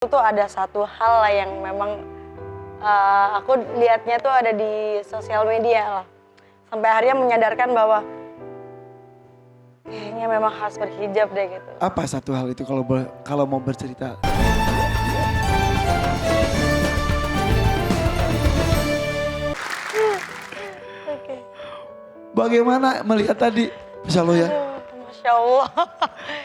Itu ada satu hal lah yang memang aku lihatnya tuh ada di sosial media lah. Sampai akhirnya menyadarkan bahwa kayaknya memang harus berhijab deh gitu. Apa satu hal itu kalau mau bercerita? Oke. Bagaimana melihat tadi? Masya Allah ya, Masya Allah.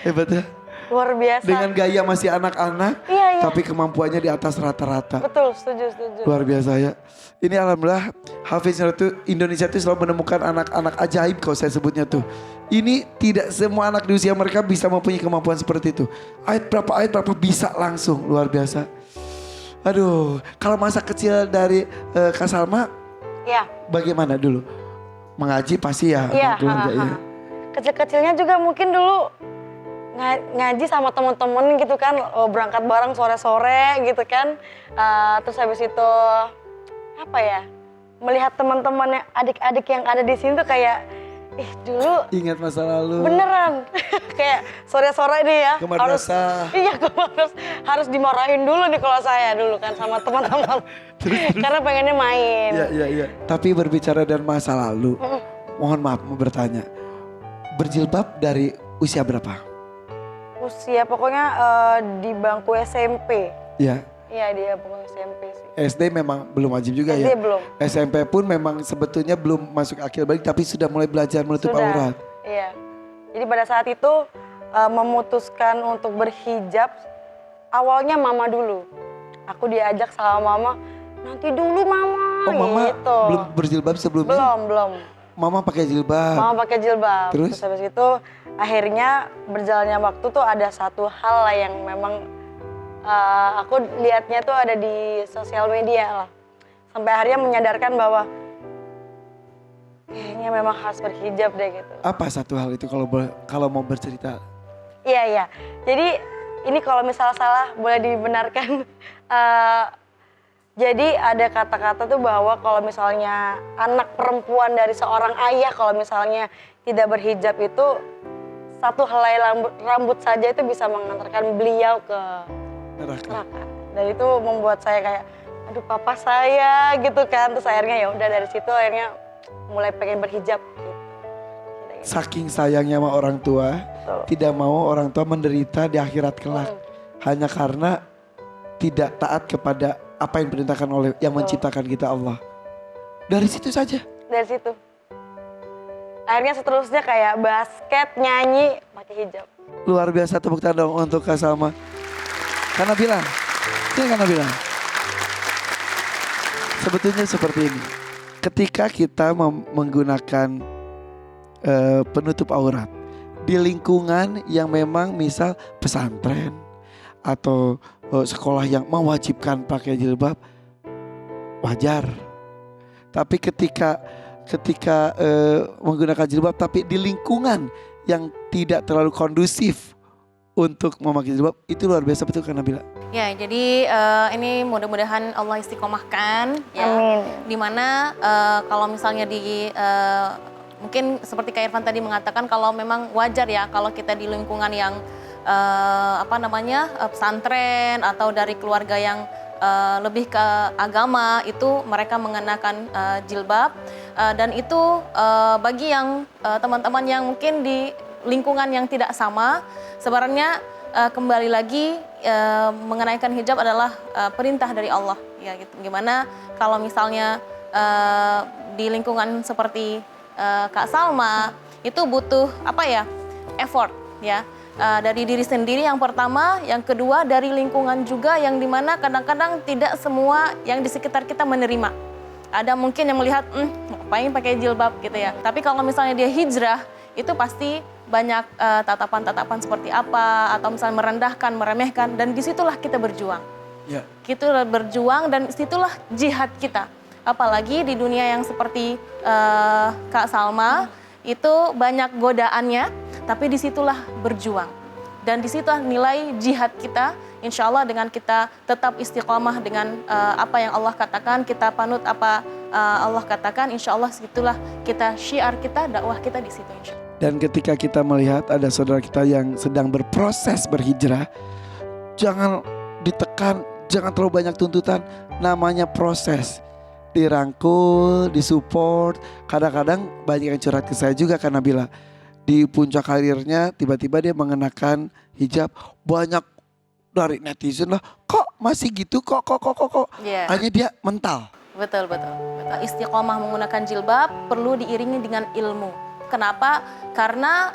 hebat ya. Luar biasa. Dengan gaya masih anak-anak, Iya. tapi kemampuannya di atas rata-rata. Betul, setuju. Luar biasa ya. Ini alhamdulillah Hafiz Indonesia itu selalu menemukan anak-anak ajaib kalau saya sebutnya tuh. Ini tidak semua anak di usia mereka bisa mempunyai kemampuan seperti itu. Ayat berapa bisa langsung, luar biasa. Aduh, kalau masa kecil dari Kak Salma, Iya. bagaimana dulu? Mengaji pasti ya, Iya. keluarga ya. Kecil-kecilnya juga mungkin dulu ngaji sama temen-temen gitu kan, berangkat bareng sore-sore gitu kan. Terus habis itu apa ya, melihat teman-teman adik-adik yang ada di sini tuh kayak dulu Ingat masa lalu. beneran kayak sore-sore nih ya Ke harus madrasah. harus dimarahin dulu nih kalau saya dulu kan sama teman-teman karena pengennya main. Iya. Tapi berbicara dan masa lalu, mohon maaf mau bertanya. Berjilbab dari usia berapa? Usia pokoknya di bangku SMP. Ya, Iya dia bangku SMP sih. SD memang belum wajib juga SD ya. belum. SMP pun memang sebetulnya belum masuk akhir balik tapi sudah mulai belajar menutup Sudah. aurat. Iya. Jadi pada saat itu memutuskan untuk berhijab awalnya mama dulu. Aku diajak sama mama, nanti dulu mama. Oh mama gitu. belum berjilbab sebelumnya? Belum. Mama pakai jilbab. Mama pakai jilbab. Terus? Habis itu akhirnya berjalannya waktu tuh ada satu hal lah yang memang aku lihatnya tuh ada di sosial media lah. Sampai akhirnya menyadarkan bahwa kayaknya memang harus berhijab deh gitu. Apa satu hal itu kalau mau bercerita? Iya. Jadi ini kalau misalnya salah boleh dibenarkan. Jadi ada kata-kata tuh bahwa kalau misalnya anak perempuan dari seorang ayah kalau misalnya tidak berhijab itu satu helai rambut saja itu bisa mengantarkan beliau ke neraka. Dan itu membuat saya kayak aduh papa saya gitu kan. Terus akhirnya ya udah dari situ akhirnya mulai pengen berhijab gitu. Saking sayangnya sama orang tua, tidak mau orang tua menderita di akhirat kelak. Hanya karena tidak taat kepada apa yang diperintahkan oleh yang menciptakan kita Allah. Dari situ saja. Dari situ. Akhirnya seterusnya kayak basket, nyanyi, pakai hijab. Luar biasa, tepuk tangan dong untuk Kak Salma. Karena bilang, sebetulnya seperti ini. Ketika kita menggunakan penutup aurat di lingkungan yang memang misal pesantren atau sekolah yang mewajibkan pakai jilbab, wajar. Tapi ketika menggunakan jilbab tapi di lingkungan yang tidak terlalu kondusif untuk memakai jilbab, itu luar biasa, betul kan Nabila? Ya, jadi ini mudah-mudahan Allah istiqomahkan ya. Amin. Dimana kalau misalnya mungkin seperti Kak Irfan tadi mengatakan kalau memang wajar ya kalau kita di lingkungan yang pesantren atau dari keluarga yang lebih ke agama itu mereka mengenakan jilbab dan itu bagi yang teman-teman yang mungkin di lingkungan yang tidak sama sebenarnya kembali lagi mengenaikan hijab adalah perintah dari Allah ya gitu. Gimana kalau misalnya di lingkungan seperti Kak Salma itu butuh effort ya. Dari diri sendiri yang pertama, yang kedua dari lingkungan juga yang dimana kadang-kadang tidak semua yang di sekitar kita menerima. Ada mungkin yang melihat, ngapain pakai jilbab gitu ya. Tapi kalau misalnya dia hijrah, itu pasti banyak tatapan-tatapan seperti apa, atau misalnya merendahkan, meremehkan, dan disitulah kita berjuang. Ya. Kita berjuang dan disitulah jihad kita. Apalagi di dunia yang seperti Kak Salma, itu banyak godaannya, tapi disitulah berjuang. Dan disitulah nilai jihad kita, insya Allah dengan kita tetap istiqomah dengan apa yang Allah katakan, kita panut apa Allah katakan, insya Allah situlah kita syiar kita, dakwah kita di situ insya Allah. Dan ketika kita melihat ada saudara kita yang sedang berproses berhijrah, jangan ditekan, jangan terlalu banyak tuntutan. Namanya proses. Dirangkul, disupport. Kadang-kadang banyak yang curhat ke saya juga karena bila di puncak karirnya tiba-tiba dia mengenakan hijab, banyak dari netizen lah, kok masih gitu, kok. Iya. Hanya dia mental. Betul. Istiqomah menggunakan jilbab perlu diiringi dengan ilmu. Kenapa? Karena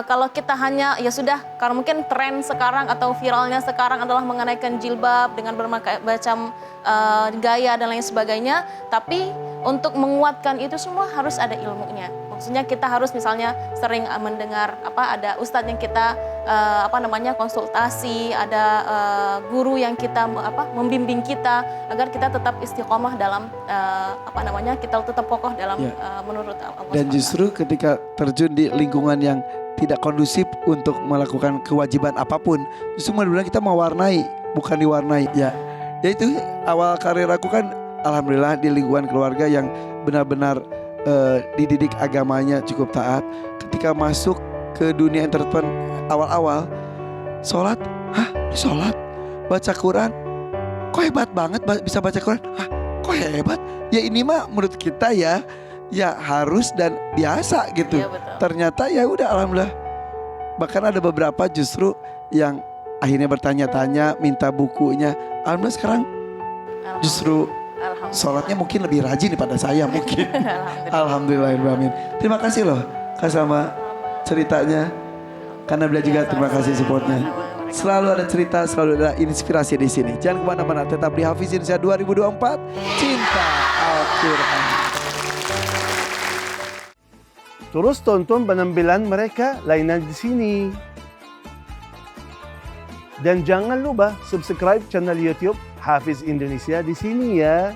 kalau kita hanya ya sudah, karena mungkin tren sekarang atau viralnya sekarang adalah mengenaikan jilbab dengan berbagai macam gaya dan lain sebagainya. Tapi untuk menguatkan itu semua harus ada ilmunya. Maksudnya kita harus misalnya sering mendengar ada ustadz yang kita konsultasi, ada guru yang kita membimbing kita agar kita tetap istiqomah dalam kita tetap kokoh dalam menurut Allah. Dan justru ketika terjun di lingkungan yang tidak kondusif untuk melakukan kewajiban apapun, justru benar-benar kita mewarnai, bukan diwarnai. Ya itu awal karir aku kan alhamdulillah di lingkungan keluarga yang benar-benar dididik agamanya cukup taat. Ketika masuk ke dunia entertainment awal-awal, sholat, sholat, baca Quran, kok hebat banget bisa baca Quran, kok hebat, ya ini mah menurut kita ya harus dan biasa gitu. Iya, betul. Ternyata ya udah alhamdulillah. Bahkan ada beberapa justru yang akhirnya bertanya-tanya, minta bukunya. Alhamdulillah sekarang justru sholatnya mungkin lebih rajin daripada saya mungkin. Alhamdulillahirrahmanirrahim. Terima kasih loh Kak Salma ceritanya. Karena beliau juga terima kasih supportnya. Selalu ada cerita, selalu ada inspirasi di sini. Jangan kemana-mana, tetap di Hafiz Indonesia 2024. Cinta Al-Quran. Terus tonton penampilan mereka lainnya di sini. Dan jangan lupa subscribe channel YouTube Hafiz Indonesia di sini ya.